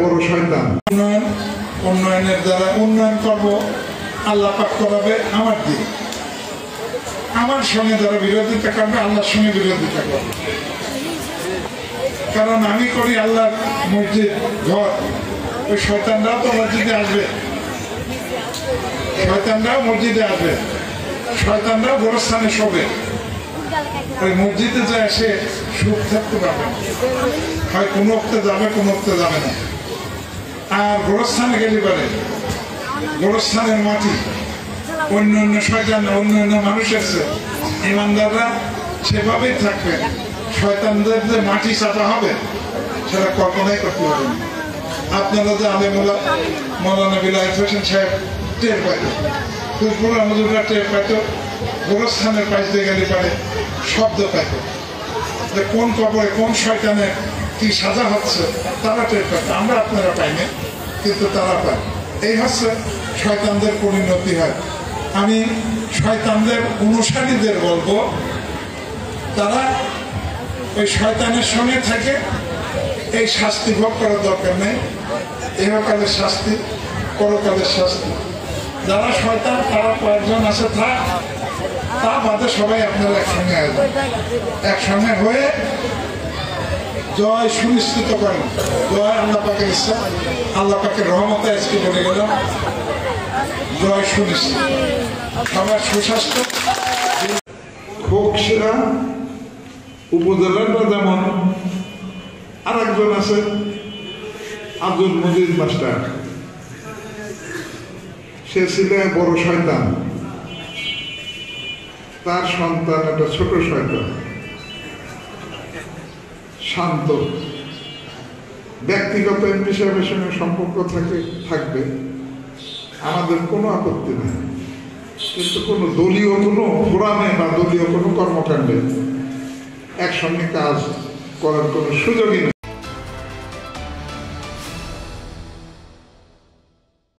বড় শয়তান। উন্নয়নের দ্বারা উন্নয়ন করব আল্লাহ পাক করাবে আমার দিকে, আমার সঙ্গে যারা বিরোধিতা করবে আল্লাহর সঙ্গে বিরোধিতা করবে। কারণ আমি করি আল্লাহর মসজিদ ঘর, ওই শয়তানরাও তো মসজিদে আসবে, শয়তানরাও মসজিদে আসবে, শয়তানরাও গোরস্থানে শোবে। ওই মসজিদে যায় সে সুখ থাকতে পারবে, হয় কোনো অক্তে যাবে কোনো অক্তে যাবে না। আর গোরস্থানে গেলে পারে গোরস্থানের মাটি অন্য অন্য শয়তান অন্য অন্য মানুষের ইমানদাররা সেভাবেই থাকবে। শয়তানদের যে মাটি চাপা হবে সেটা কল্পনাই করতে পারবেন। আপনারা যে আলেমুল্লাহ মৌলানা বিলায়েত হোসেন সাহেব টের পাইত, ফুলপুর আমাদের টের পাইত, গোরস্থানের পাশ দিয়ে গেলে পারে শব্দ পাইত যে কোন কবরে কোন শয়তানের কি সাজা হচ্ছে, তারা টের পাইত। আমরা আপনারা পাইনি, কিন্তু তারা পায়। এই হচ্ছে শয়তানদের পরিণতি হয়। আমি শয়তানদের অনুসারীদের বলবো, তারা ওই শয়তানের সঙ্গে থেকে এই শাস্তি ভোগ করার দরকার নেই। ইহকালের শাস্তি, পরকালের শাস্তি। যারা শয়তান তারা কয়েকজন আছে থাক, তা বাদে সবাই আপনারা একসঙ্গে আসবেন, একসঙ্গে হয়ে জয় সুনিশ্চিত করেন। জয় আল্লাহ পাকের ইচ্ছা, আল্লাহ পাকের রহমতে আজকে বলে গেলাম জয় সুনিশ্চিত। সবার সুস্বাস্থ্য। খোকসিরা উপজেলাটা যেমন আর একজন আছে আব্দুল মজিদ মাস্টার, সে ছিল বড় শয়তান। তার সন্তান একটা ছোট শয়তান, শান্ত, ব্যক্তিগত এমপি সাহেবের সঙ্গে সম্পর্ক থাকবে, আমাদের কোনো আপত্তি নেই। কিন্তু কোনো দলীয় কোনো ফোরামে বা দলীয় কোনো কর্মকাণ্ডে একসঙ্গে কাজ করার কোনো সুযোগই নেই।